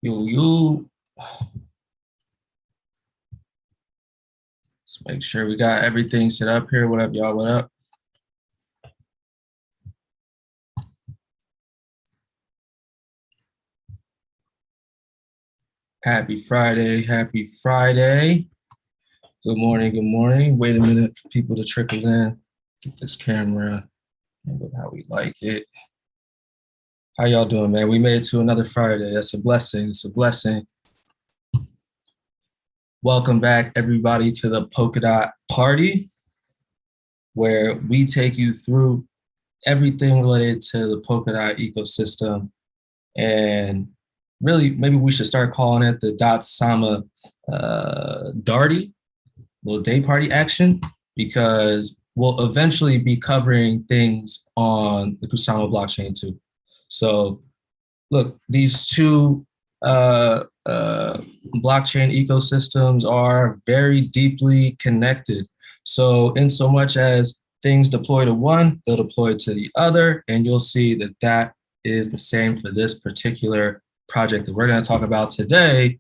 Let's make sure we got everything set up here. What up, y'all? What up? Happy Friday. Happy Friday. Good morning. Good morning. Wait a minute for people to trickle in. Get this camera and how we like it. How y'all doing, man? We made it to another Friday. That's a blessing. It's a blessing. Welcome back, everybody, to the Polkadot party, where we take you through everything related to the Polkadot ecosystem. And really, maybe we should start calling it the Dot Sama Darty, little day party action, because we'll eventually be covering things on the Kusama blockchain too. So look, these two blockchain ecosystems are very deeply connected. So in so much as things deploy to one, they'll deploy to the other, and you'll see that that is the same for this particular project that we're going to talk about today,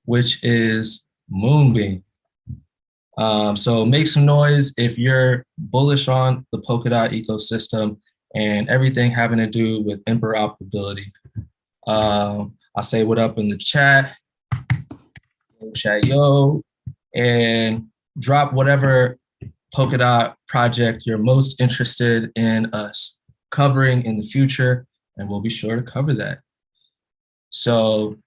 which is Moonbeam. So make some noise if you're bullish on the Polkadot ecosystem and everything having to do with interoperability. I'll say what up in the chat, yo, and drop whatever Polkadot project you're most interested in us covering in the future, and we'll be sure to cover that. So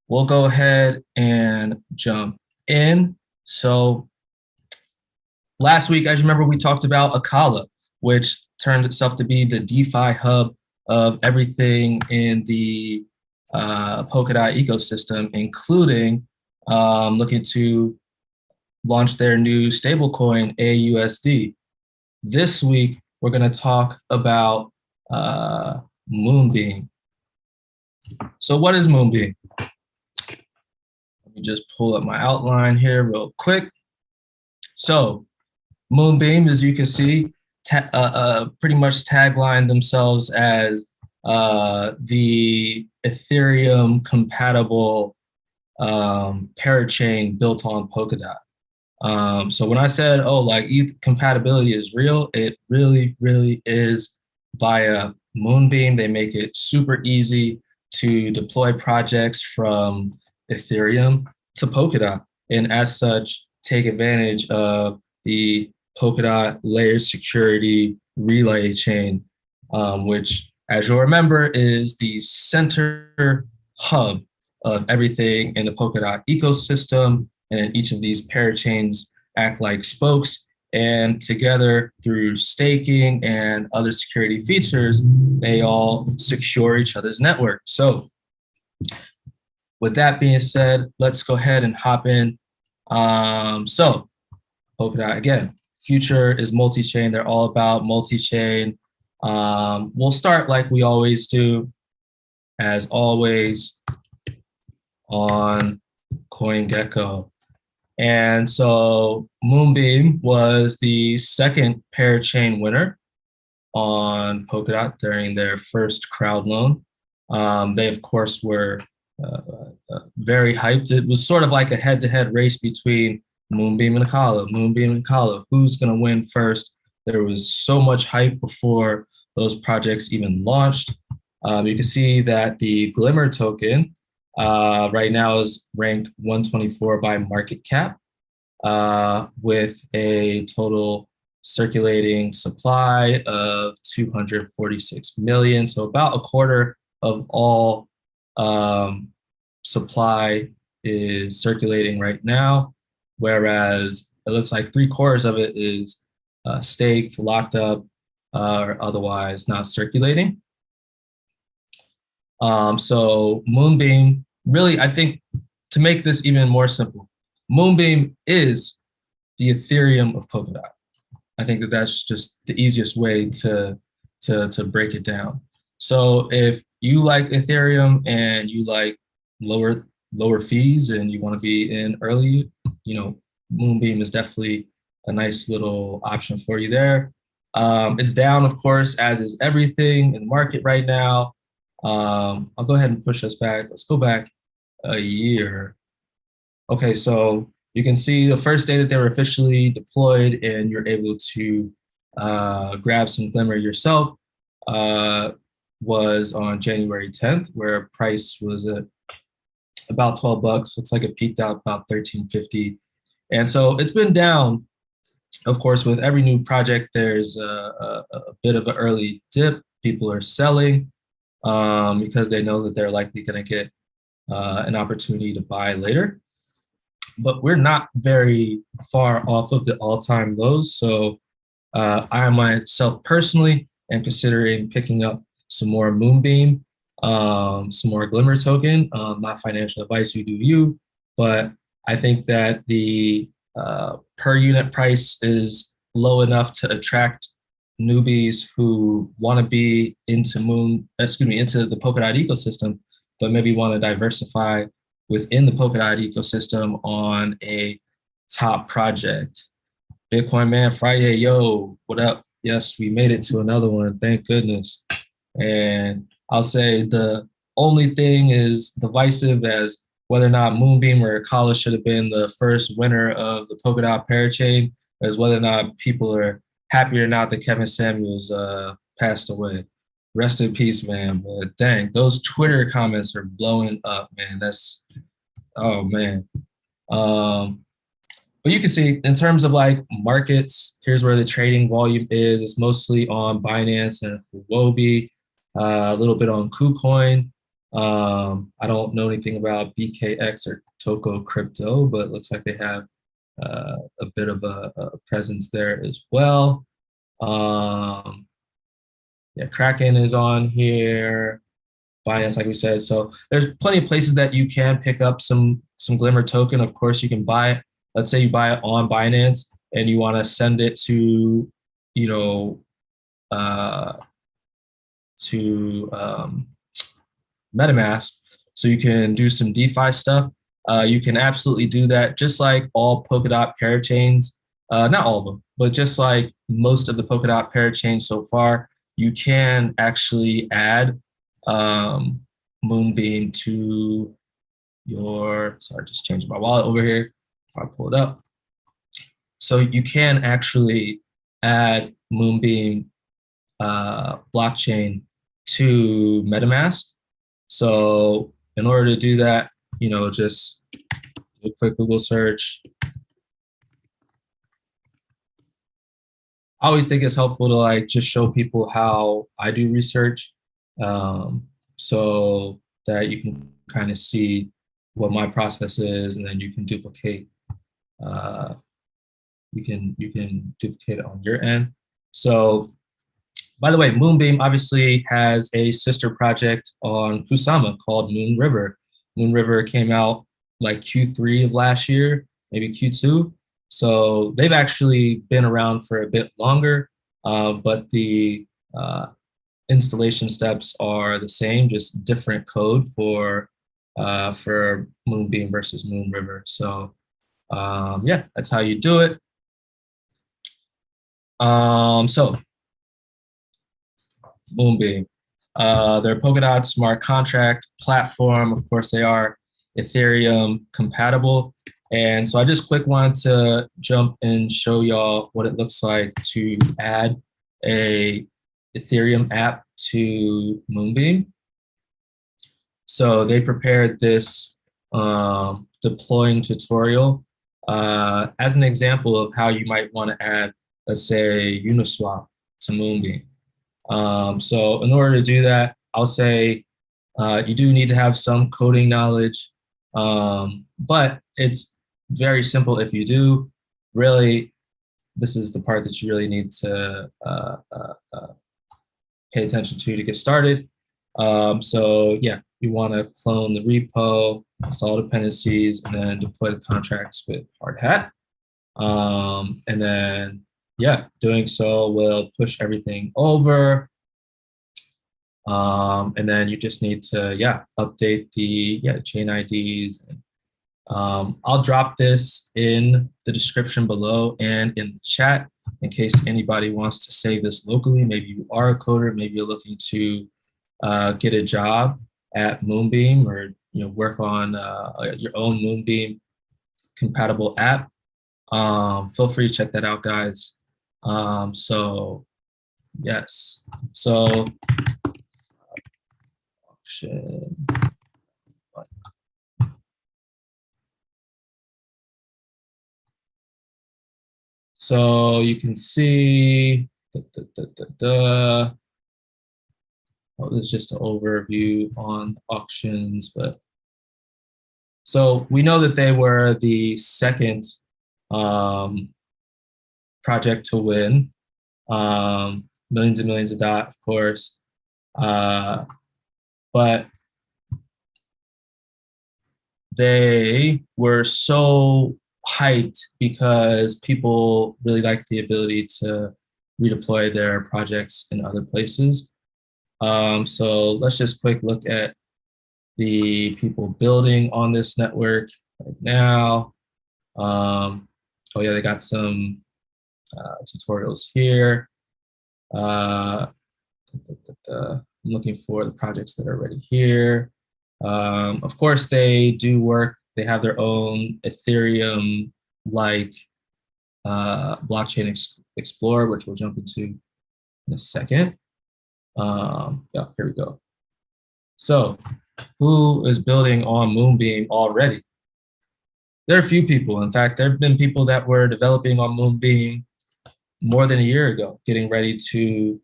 we'll go ahead and jump in. So last week, as you remember, we talked about Akala, which turned itself to be the DeFi hub of everything in the Polkadot ecosystem, including looking to launch their new stablecoin, AUSD. This week, we're going to talk about Moonbeam. So what is Moonbeam? Let me just pull up my outline here real quick. So Moonbeam, as you can see, pretty much tagline themselves as the Ethereum compatible parachain built on Polkadot. So when I said, oh, like ETH compatibility is real, it really, really is via Moonbeam. They make it super easy to deploy projects from Ethereum to Polkadot, and as such, take advantage of the Polkadot layered security relay chain, which, as you'll remember, is the center hub of everything in the Polkadot ecosystem. And each of these parachains act like spokes, and together through staking and other security features, they all secure each other's network. So with that being said, let's go ahead and hop in. So Polkadot, again, future is multi-chain. They're all about multi-chain. We'll start like we always do, as always, on CoinGecko. And so Moonbeam was the second parachain winner on Polkadot during their first crowd loan. They, of course, were very hyped. It was sort of like a head-to-head race between Moonbeam and Akala, Moonbeam and Akala. Who's going to win first? There was so much hype before those projects even launched. You can see that the GLMR token right now is ranked 124 by market cap, with a total circulating supply of 246 million. So about a quarter of all supply is circulating right now, whereas it looks like 3/4 of it is staked, locked up, or otherwise not circulating. So Moonbeam, really, I think, to make this even more simple, Moonbeam is the Ethereum of Polkadot. I think that that's just the easiest way to break it down. So if you like Ethereum and you like lower fees and you want to be in early, Moonbeam is definitely a nice little option for you there. It's down, of course, as is everything in the market right now. I'll go ahead and push us back. Let's go back a year. Okay, so you can see the first day that they were officially deployed, and you're able to grab some Glimmer yourself, was on January 10th, where price was at about 12 bucks. Looks like it peaked out about 13.50. And so it's been down. Of course, with every new project, there's a bit of an early dip. People are selling because they know that they're likely going to get an opportunity to buy later. But we're not very far off of the all-time lows. So I myself personally am considering picking up some more Moonbeam, some more Glimmer token. Not financial advice, you do you, but I think that the per unit price is low enough to attract newbies who want to be into into the Polkadot ecosystem, but maybe want to diversify within the Polkadot ecosystem on a top project. Bitcoin Man Friday, yo, what up? Yes, we made it to another one, thank goodness. And I'll say the only thing is divisive as whether or not Moonbeam or Kala should have been the first winner of the Polkadot parachain, as whether or not people are happy or not that Kevin Samuels passed away. Rest in peace, man. But dang, those Twitter comments are blowing up, man. That's, oh man. But you can see in terms of like markets, here's where the trading volume is. It's mostly on Binance and Huobi, a little bit on KuCoin. I don't know anything about BKX or Toko Crypto, but it looks like they have a bit of a presence there as well. Yeah, Kraken is on here. Binance, like we said. So there's plenty of places that you can pick up some Glimmer token. Of course, you can buy it. Let's say you buy it on Binance and you want to send it to, you know, MetaMask, so you can do some DeFi stuff. You can absolutely do that, just like all Polkadot parachains. Not all of them, but just like most of the Polkadot parachains so far, you can actually add Moonbeam to your, sorry, just changing my wallet over here. If I pull it up. So you can actually add Moonbeam blockchain to MetaMask. So in order to do that, you know, just do a quick Google search. I always think it's helpful to like just show people how I do research, so that you can kind of see what my process is, and then you can duplicate. You can duplicate it on your end. So, by the way, Moonbeam obviously has a sister project on Kusama called Moon River. Moon River came out like Q3 of last year, maybe Q2. So they've actually been around for a bit longer, but the installation steps are the same, just different code for Moonbeam versus Moon River. So yeah, that's how you do it. So Moonbeam, their Polkadot smart contract platform. Of course, they are Ethereum compatible. And so I just quick wanted to jump and show y'all what it looks like to add a Ethereum app to Moonbeam. So they prepared this deploying tutorial as an example of how you might want to add, let's say, Uniswap to Moonbeam. So in order to do that, I'll say you do need to have some coding knowledge, but it's very simple if you do. Really, this is the part that you really need to pay attention to get started. So yeah, you want to clone the repo, install dependencies, and then deploy the contracts with hard hat. And then, yeah, doing so will push everything over. And then you just need to, yeah, update the chain IDs. And, I'll drop this in the description below and in the chat in case anybody wants to save this locally. Maybe you are a coder, maybe you're looking to get a job at Moonbeam, or work on your own Moonbeam compatible app, feel free to check that out, guys. So yes, so auction. So you can see, oh, this is just an overview on auctions, but so we know that they were the second project to win, millions and millions of DOT, of course, but they were so hyped because people really like the ability to redeploy their projects in other places. So let's just quick look at the people building on this network right now. Oh yeah, they got some tutorials here. I'm looking for the projects that are already here. Of course, they do work. They have their own Ethereum-like blockchain explorer, which we'll jump into in a second. Yeah, here we go. So, who is building on Moonbeam already? There are a few people. In fact, there have been people that were developing on Moonbeam more than a year ago, getting ready to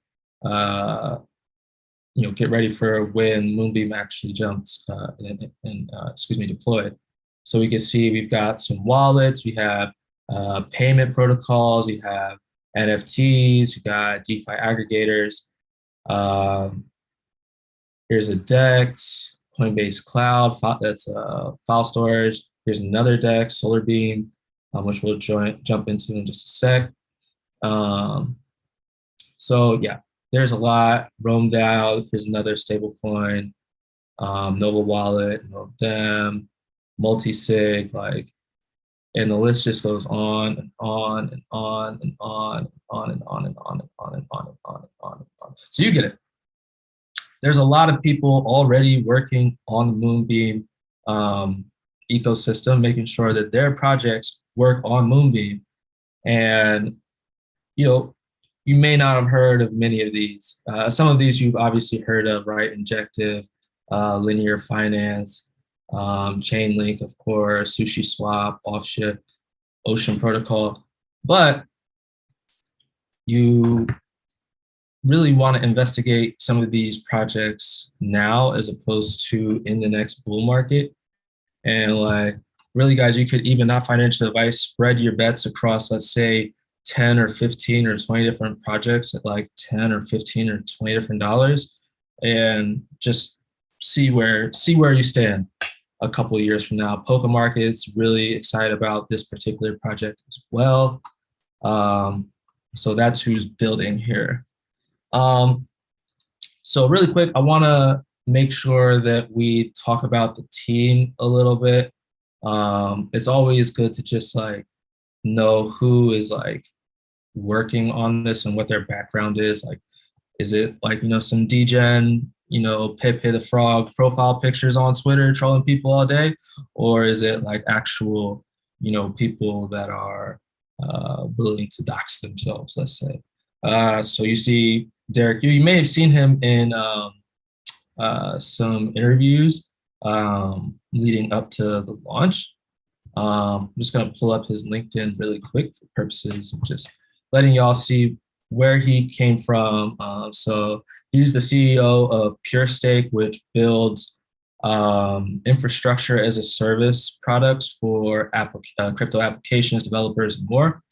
get ready for when Moonbeam actually jumped deployed. So we can see we've got some wallets, we have payment protocols, we have NFTs, we got DeFi aggregators. Here's a DEX, Coinbase Cloud, that's file storage. Here's another DEX, SolarBeam, which we'll jump into in just a sec. So yeah, there's a lot. Roam DAO, here's another stable coin. Nova Wallet, Novdem, Multisig, and the list just goes on and on and on and on and on and on and on and on and on and on and on and on. So you get it. There's a lot of people already working on the Moonbeam ecosystem, making sure that their projects work on Moonbeam. And, you may not have heard of many of these. Some of these you've obviously heard of, right? Injective, Linear Finance, Chainlink, of course, SushiSwap, Offship, Ocean Protocol. But you really want to investigate some of these projects now as opposed to in the next bull market. And really, guys, you could, even not financial advice, spread your bets across, let's say, 10 or 15 or 20 different projects at 10 or 15 or 20 different dollars, and just see where you stand a couple of years from now. Polka Market's really excited about this particular project as well. So that's who's building here. So really quick, I want to make sure that we talk about the team a little bit. It's always good to just know who is working on this and what their background is. Is it some degen, Pepe the Frog profile pictures on Twitter trolling people all day? Or is it actual, people that are willing to dox themselves, let's say. So you see Derek, you may have seen him in some interviews leading up to the launch. I'm just going to pull up his LinkedIn really quick for purposes of just letting y'all see where he came from. So he's the CEO of PureStake, which builds infrastructure as a service products for crypto applications, developers, and more.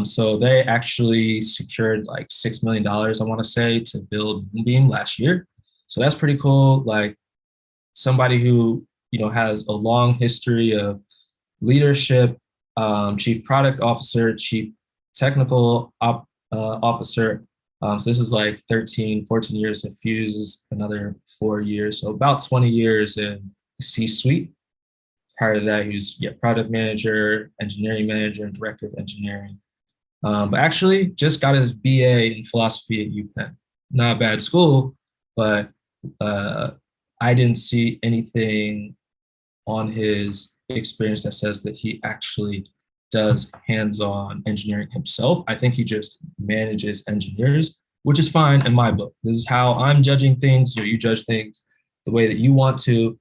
So they actually secured $6 million, I want to say, to build Moonbeam last year. So that's pretty cool. Somebody who has a long history of leadership, chief product officer, chief technical officer. So this is 13, 14 years of Fuse, another 4 years. So about 20 years in the C-suite. Prior to that, he was product manager, engineering manager, and director of engineering. But actually just got his BA in philosophy at UPenn. Not a bad school, but I I didn't see anything on his experience that says that he actually does hands-on engineering himself. I think he just manages engineers, which is fine in my book. This is how I'm judging things. You judge things the way that you want to,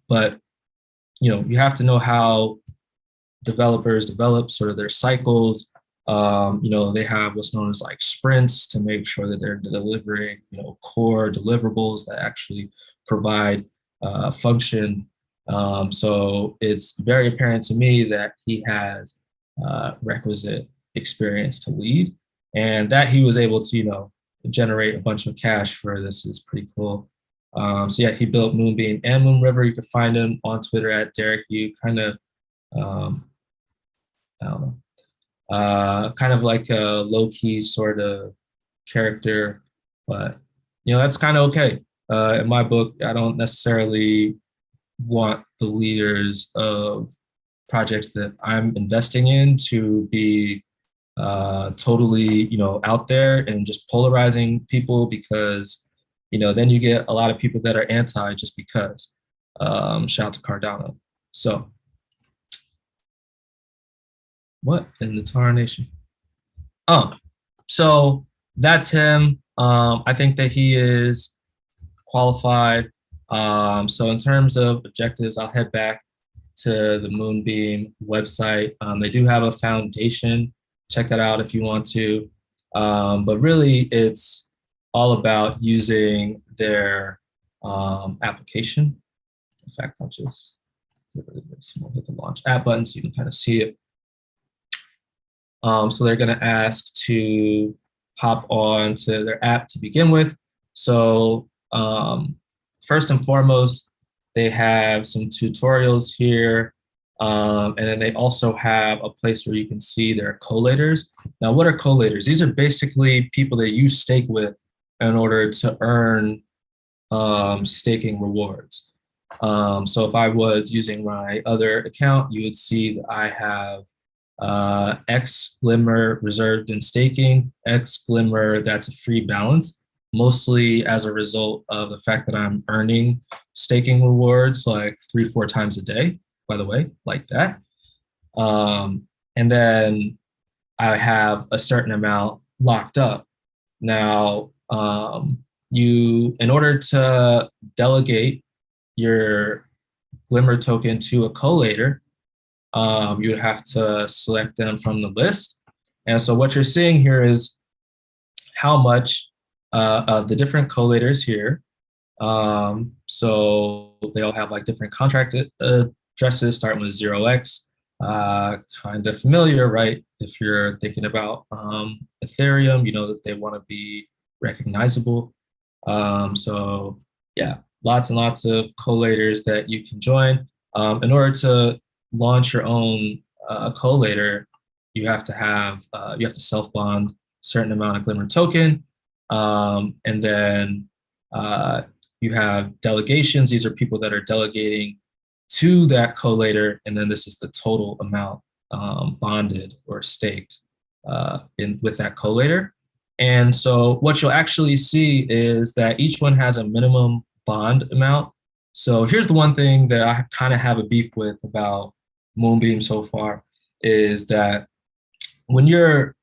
but you have to know how developers develop sort of their cycles. They have what's known as like sprints to make sure that they're delivering, core deliverables that actually provide function. So it's very apparent to me that he has requisite experience to lead, and that he was able to, generate a bunch of cash for this is pretty cool. So yeah, he built Moonbeam and Moonriver. You can find him on Twitter at Derek Yu. Kind of, I don't know, kind of like a low-key sort of character, but that's kind of okay. In my book, I don't necessarily want the leaders of projects that I'm investing in to be totally, out there and just polarizing people, because, then you get a lot of people that are anti just because. Shout out to Cardano. So, what in the tarnation? So that's him. I think that he is qualified. So in terms of objectives, I'll head back to the Moonbeam website. They do have a foundation. Check that out if you want to. But really, it's all about using their application. In fact, I'll just get rid of this. We'll hit the launch app button so you can kind of see it. So they're going to ask to hop on to their app to begin with. So first and foremost, they have some tutorials here. And then they also have a place where you can see their collators. Now, what are collators? These are basically people that you stake with in order to earn staking rewards. So if I was using my other account, you would see that I have Xcm reserved in staking. Xcm, that's a free balance, mostly as a result of the fact that I'm earning staking rewards like 3-4 times a day, by the way, like that. And then I have a certain amount locked up. Now, in order to delegate your Glimmer token to a collator, you would have to select them from the list. And so what you're seeing here is how much the different collators here. So they all have like different contract addresses starting with 0x. Kind of familiar, right? If you're thinking about Ethereum, you know that they want to be recognizable. So yeah, lots and lots of collators that you can join. In order to launch your own collator, you have to self-bond a certain amount of Glimmer token, and then you have delegations. These are people that are delegating to that collator, and then this is the total amount bonded or staked with that collator. And so what you'll actually see is that each one has a minimum bond amount. So here's the one thing that I kind of have a beef with about Moonbeam so far, is that when you're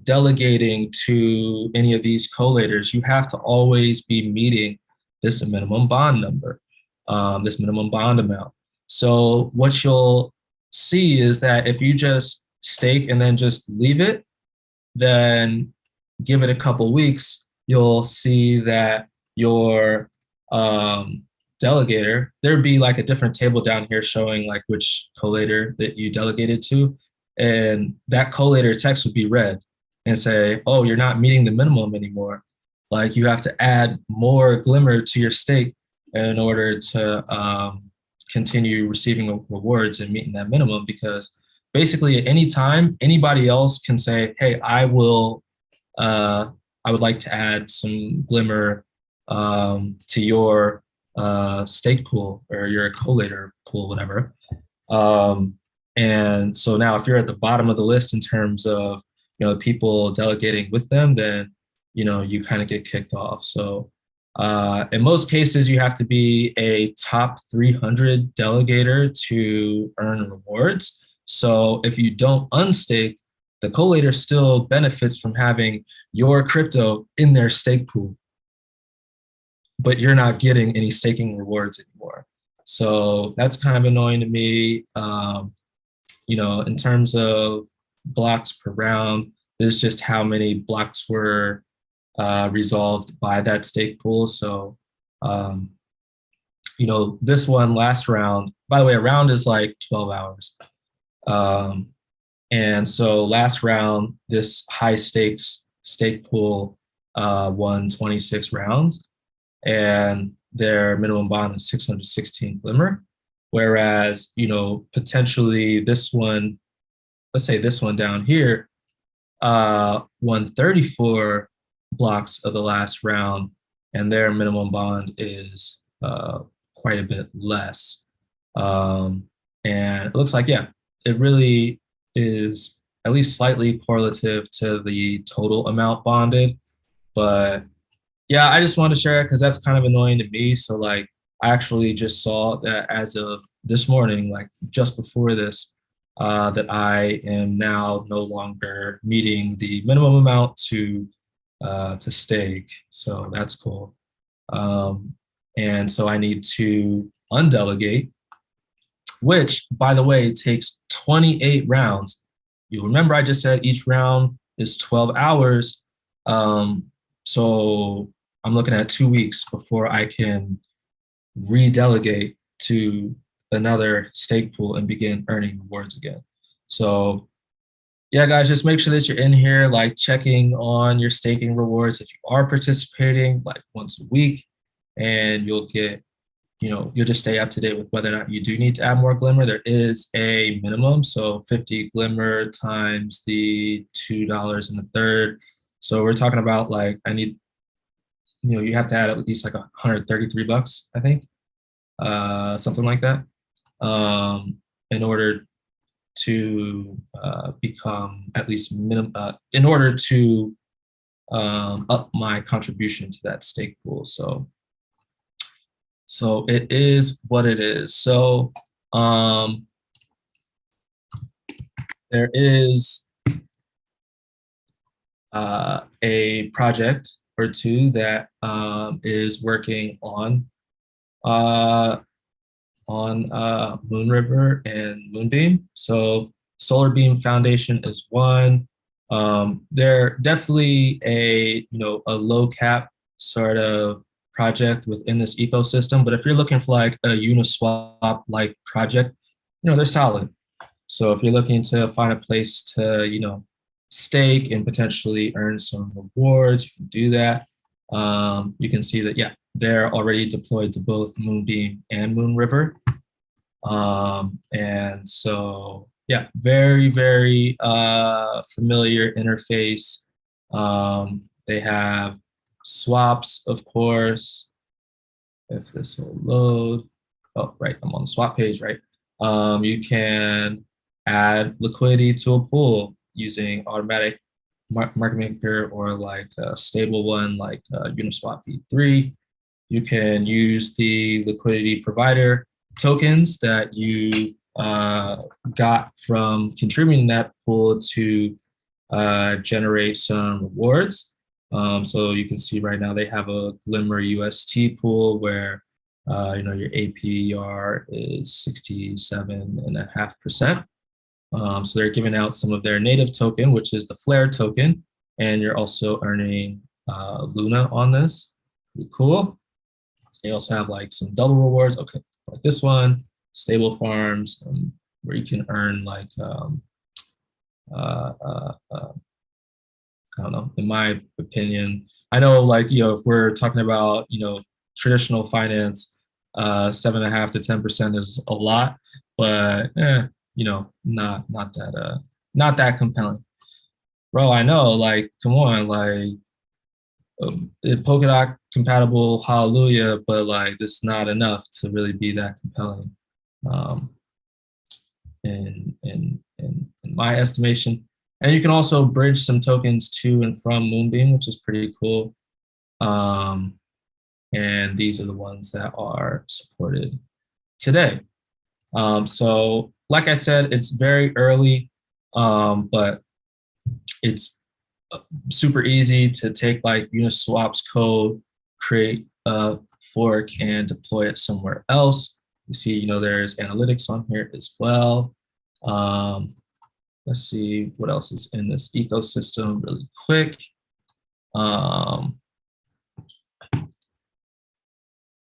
delegating to any of these collators, you have to always be meeting this minimum bond number, this minimum bond amount. So what you'll see is that if you just stake and then just leave it, then give it a couple weeks, you'll see that your delegator, there'd be like a different table down here showing like which collator that you delegated to. And that collator text would be red and say, oh, you're not meeting the minimum anymore. Like you have to add more Glimmer to your stake in order to continue receiving rewards and meeting that minimum, because basically at any time, anybody else can say, hey, I would like to add some Glimmer to your stake pool or your collator pool, whatever. And so now if you're at the bottom of the list in terms of, people delegating with them, then, you kind of get kicked off. So In most cases, you have to be a top 300 delegator to earn rewards. So if you don't unstake, the collator still benefits from having your crypto in their stake pool, but you're not getting any staking rewards anymore. So that's kind of annoying to me. In terms of blocks per round, there's just how many blocks were resolved by that stake pool. So, this one last round, by the way, a round is like 12 hours. And so last round, this high stakes stake pool won 26 rounds, and their minimum bond is 616 glimmer. Whereas, potentially this one, let's say this one down here, won 34 blocks of the last round, and their minimum bond is quite a bit less. And it looks like, yeah, it really is at least slightly correlative to the total amount bonded. But yeah, I just wanted to share it because that's kind of annoying to me. So like, I actually just saw that as of this morning, like just before this, that I am now no longer meeting the minimum amount to stake. So that's cool. And so I need to undelegate, which, by the way, takes 28 rounds. You remember I just said each round is 12 hours. So I'm looking at 2 weeks before I can redelegate to another stake pool and begin earning rewards again. So yeah, guys, just make sure that you're in here, like checking on your staking rewards if you are participating like once a week, and you'll just stay up to date with whether or not you do need to add more glimmer. There is a minimum, so 50 glimmer times the $2 and a third. So we're talking about like, you have to add at least like 133 bucks, I think, something like that, in order to become at least minimum, in order to up my contribution to that stake pool. So it is what it is. So there is a project or two that is working on Moonriver and Moonbeam. So Solar Beam Foundation is one. They're definitely a low cap sort of project within this ecosystem. But if you're looking for like a Uniswap like project, they're solid. So if you're looking to find a place to stake and potentially earn some rewards, you can do that. You can see that, yeah, they're already deployed to both Moonbeam and Moonriver. And so, yeah, very, very familiar interface. They have swaps, of course. If this will load, oh, right, I'm on the swap page, right? You can add liquidity to a pool using automatic market maker or like a stable one like Uniswap v3. You can use the liquidity provider tokens that you got from contributing that pool to generate some rewards. So you can see right now they have a Glimmer UST pool where your APR is 67.5%. So they're giving out some of their native token, which is the Flare token, and you're also earning Luna on this. Pretty cool. They also have like some double rewards. Okay, like this one, stable farms, where you can earn like I don't know, in my opinion. I know, like, if we're talking about, traditional finance, 7.5 to 10% is a lot, but not that compelling. Bro, I know, like, come on, like, Polkadot compatible, hallelujah, but like, this is not enough to really be that compelling. In my estimation. And you can also bridge some tokens to and from Moonbeam, which is pretty cool. And these are the ones that are supported today. So like I said, it's very early, but it's super easy to take like Uniswap's code, create a fork, and deploy it somewhere else. You see, there's analytics on here as well. Let's see what else is in this ecosystem really quick.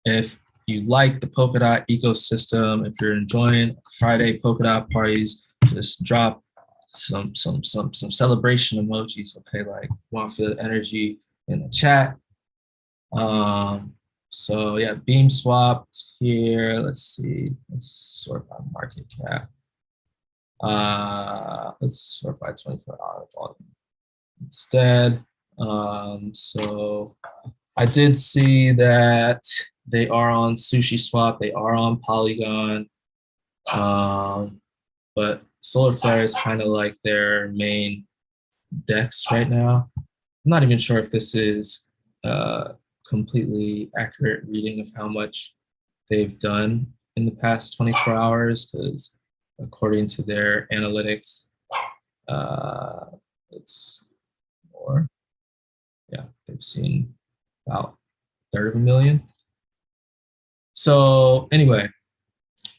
If you like the Polkadot ecosystem, if you're enjoying Friday Polkadot parties, just drop some celebration emojis, okay? Like, want to feel the energy in the chat. So yeah, Beam Swap is here. Let's see. Let's sort by market cap. Let's sort by 24-hour volume instead. So I did see that they are on Sushi Swap. They are on Polygon. But Solarflare is kind of like their main DEX right now. I'm not even sure if this is completely accurate reading of how much they've done in the past 24 hours, because according to their analytics, it's more. Yeah, they've seen about 1/3 of 1 million. So anyway,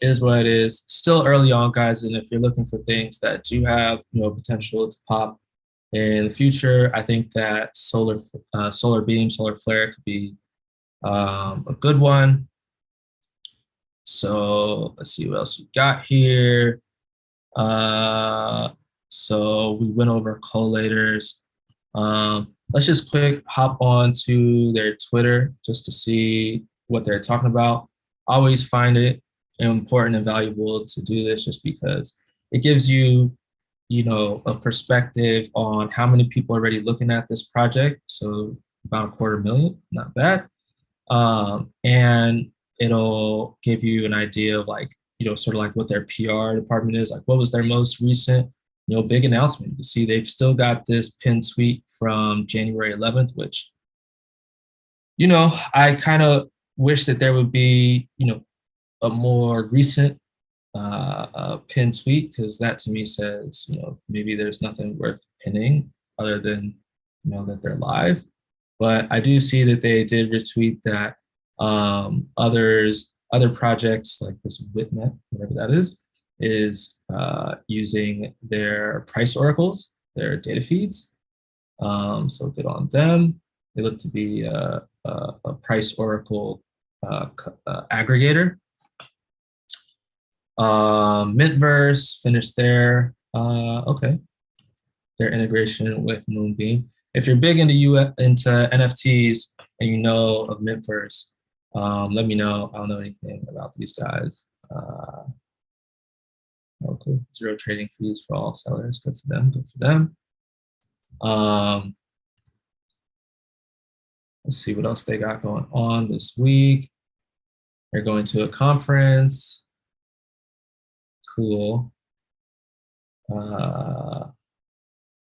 it is what it is. Still early on, guys, and if you're looking for things that do have potential to pop in the future, I think that Solar Beam, Solarflare could be a good one. So let's see what else we got here. So we went over collators. Let's just quick hop on to their Twitter just to see what they're talking about. I always find it important and valuable to do this just because it gives you, a perspective on how many people are already looking at this project. So about 250,000, not bad. And it'll give you an idea of like, sort of like what their PR department is, like what was their most recent, big announcement. You see, they've still got this pinned tweet from January 11th, which, I kind of wish that there would be, a more recent pinned tweet, because that to me says, maybe there's nothing worth pinning other than, that they're live. But I do see that they did retweet that other projects like this Witnet, whatever that is using their price oracles, their data feeds. So good on them. They look to be a price oracle aggregator. Mintverse finished their okay, their integration with Moonbeam. If you're big into NFTs and you know of Mintverse, let me know. I don't know anything about these guys. Okay, 0 trading fees for all sellers. Good for them. Good for them. Let's see what else they got going on this week. They're going to a conference. Cool.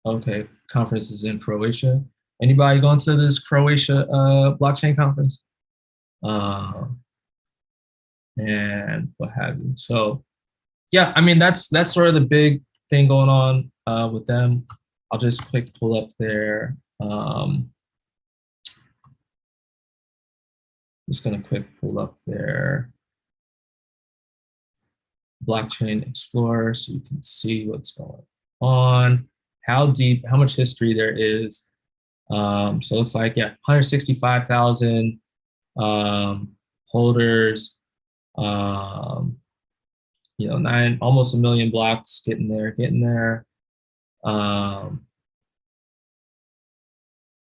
Okay, conference is in Croatia. Anybody going to this Croatia blockchain conference? And what have you. So yeah, I mean, that's sort of the big thing going on with them. I'll just quick pull up their, just gonna quick pull up their blockchain explorer so you can see what's going on, how deep, how much history there is. So it looks like, yeah, 165,000 holders, almost 1 million blocks, getting there.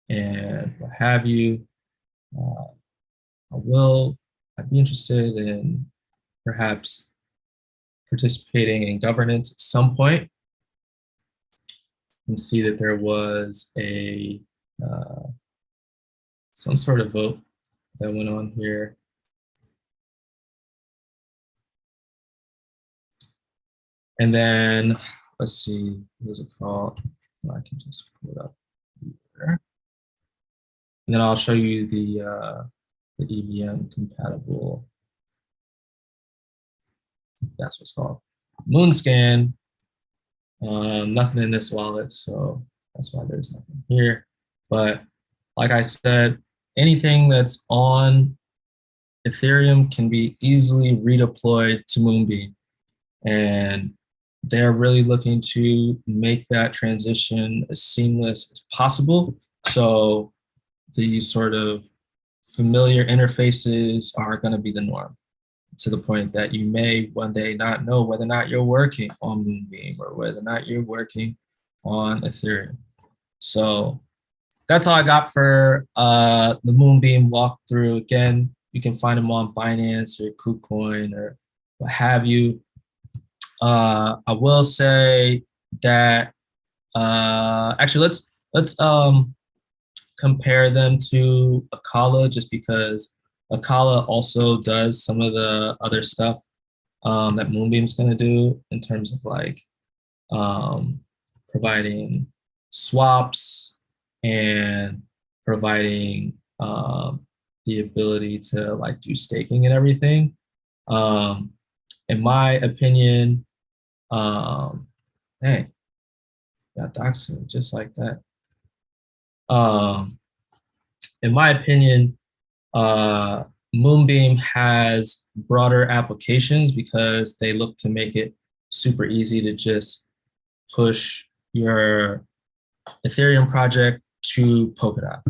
And what have you. I'd be interested in perhaps participating in governance at some point. You can see that there was a some sort of vote that went on here. And then let's see, what is it called? I can just pull it up here. And then I'll show you the the EVM compatible, that's what's called. Moonscan, nothing in this wallet, so that's why there's nothing here. But like I said, anything that's on Ethereum can be easily redeployed to Moonbeam. And they're really looking to make that transition as seamless as possible. So these sort of familiar interfaces are going to be the norm, to the point that you may one day not know whether or not you're working on Moonbeam or whether or not you're working on Ethereum. So that's all I got for the Moonbeam walkthrough. Again, you can find them on Binance or KuCoin or what have you. I will say that actually let's compare them to Akala, just because Akala also does some of the other stuff that Moonbeam's going to do in terms of like providing swaps and providing the ability to like do staking and everything. In my opinion, hey, got doxed just like that. In my opinion, Moonbeam has broader applications because they look to make it super easy to just push your Ethereum project to Polkadot,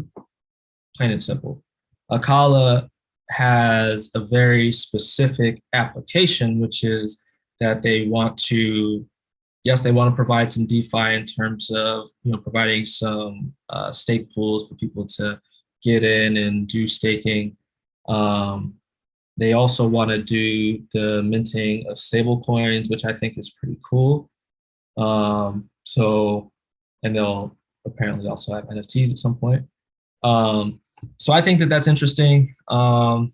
plain and simple. Akala has a very specific application, which is that they want to, yes, they want to provide some DeFi in terms of providing some stake pools for people to get in and do staking. They also want to do the minting of stable coins, which I think is pretty cool. So, and they'll apparently also have NFTs at some point. So I think that that's interesting. I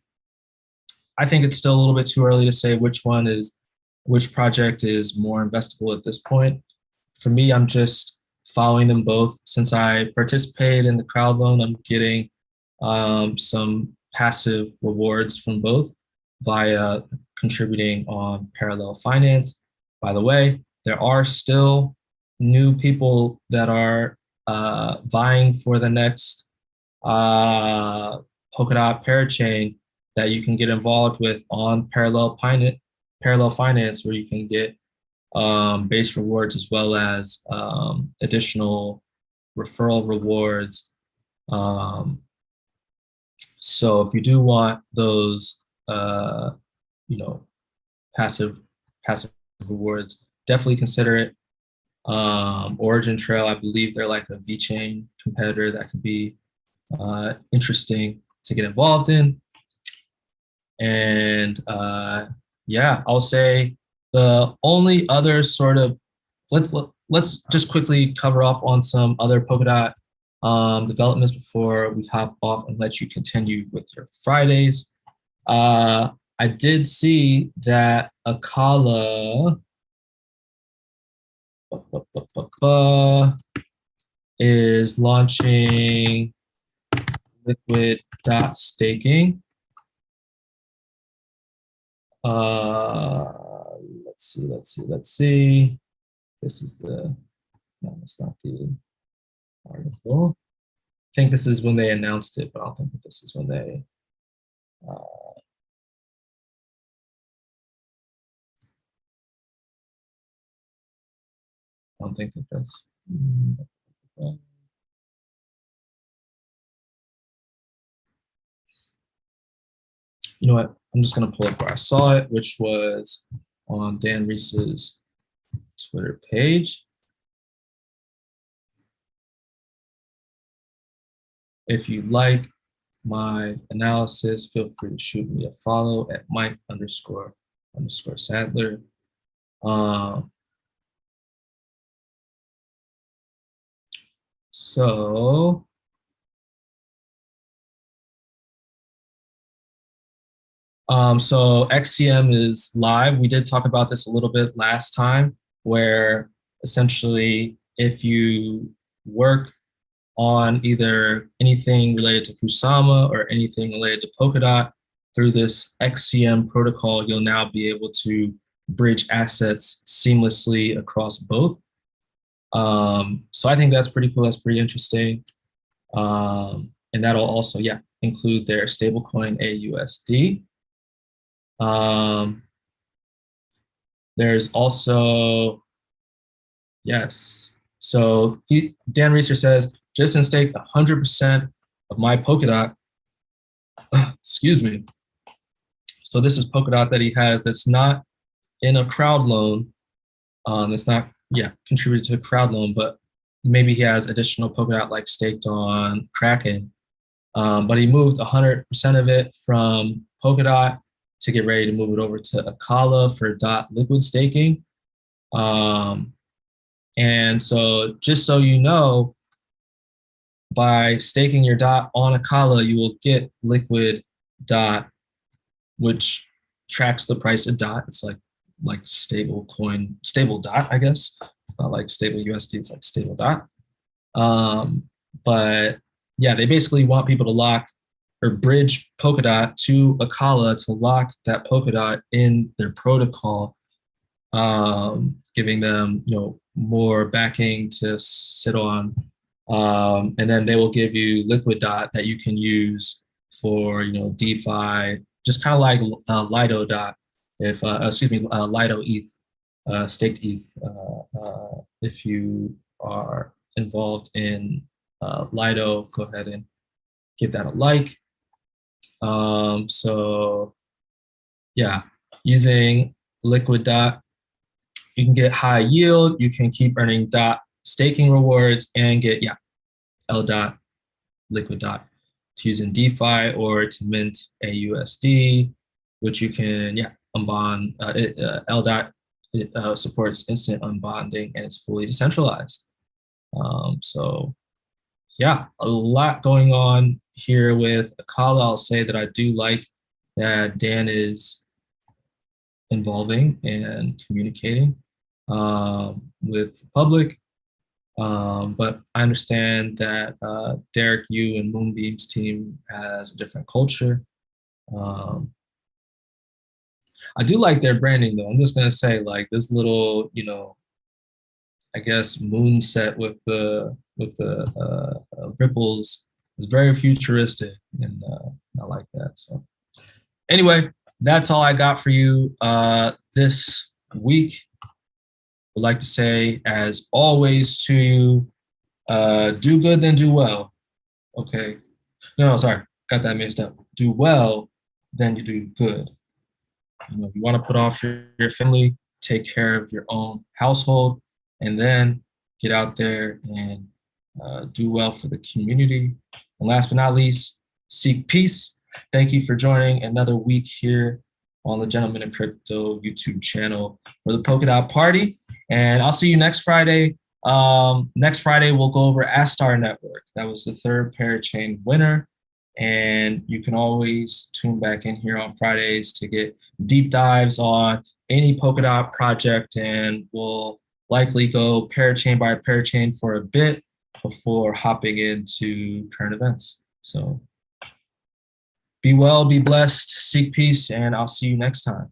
think it's still a little bit too early to say which project is more investable at this point. For me, I'm just following them both. Since I participated in the crowd loan, I'm getting some passive rewards from both via contributing on Parallel Finance. By the way, there are still new people that are vying for the next Polkadot parachain that you can get involved with on Parallel Finance, where you can get base rewards as well as additional referral rewards. So if you do want those, passive rewards, definitely consider it. Origin Trail, I believe they're like a VeChain competitor that could be interesting to get involved in. And yeah, I'll say the only other sort of, let's just quickly cover off on some other Polkadot developments before we hop off and let you continue with your Fridays. I did see that Akala is launching liquid staking. Let's see. This is no, that's not the article. I think this is when they announced it, but I don't think that this is when they I don't think that that's you know what? I'm just gonna pull up where I saw it, which was on Dan Reese's Twitter page. If you like my analysis, feel free to shoot me a follow at Mike__Sadler. So Xcm is live. We did talk about this a little bit last time, where essentially if you work on either anything related to Kusama or anything related to Polkadot, through this XCM protocol, you'll now be able to bridge assets seamlessly across both. So I think that's pretty cool. That's pretty interesting. And that'll also, yeah, include their stablecoin AUSD. There's also, yes. So Dan Reeser says, just in stake 100% of my Polkadot. Excuse me. So this is Polkadot that he has that's not in a crowd loan. That's not, yeah, contributed to a crowd loan, but maybe he has additional Polkadot like staked on Kraken. But he moved 100% of it from Polkadot to get ready to move it over to Akala for DOT liquid staking. And so just so you know, by staking your DOT on Akala, you will get liquid DOT, which tracks the price of DOT. It's like stable coin, stable DOT, I guess. It's not like stable USD, it's like stable DOT. But yeah, they basically want people to lock or bridge Polkadot to Akala to lock that Polkadot in their protocol, giving them, you know, more backing to sit on. And then they will give you liquid DOT that you can use for, you know, DeFi, just kind of like Lido DOT, if excuse me, Lido ETH, staked ETH, if you are involved in Lido, go ahead and give that a like. So yeah, using liquid DOT, you can get high yield, you can keep earning DOT staking rewards and get, yeah, L DOT, liquid DOT to use in DeFi or to mint AUSD, which you can, yeah, unbond. L DOT supports instant unbonding and it's fully decentralized. So yeah, a lot going on here with Akala. I'll say that I do like that Dan is involving and communicating with the public. But I understand that Derek, you and Moonbeam's team has a different culture. I do like their branding though. I'm just gonna say, like, this little, you know, I guess moon set with the ripples is very futuristic, and I like that. So anyway, that's all I got for you this week. Would like to say, as always, to you, do good, then do well. Okay. No, sorry, got that mixed up. Do well, then you do good. You know, you want to put off your family, take care of your own household, and then get out there and do well for the community. And last but not least, seek peace. Thank you for joining another week here on the Gentleman in Crypto YouTube channel for the Polkadot Party. And I'll see you next Friday. Next Friday, we'll go over Astar Network. That was the third parachain winner. And you can always tune back in here on Fridays to get deep dives on any Polkadot project. And we'll likely go parachain by parachain for a bit before hopping into current events. So be well, be blessed, seek peace, and I'll see you next time.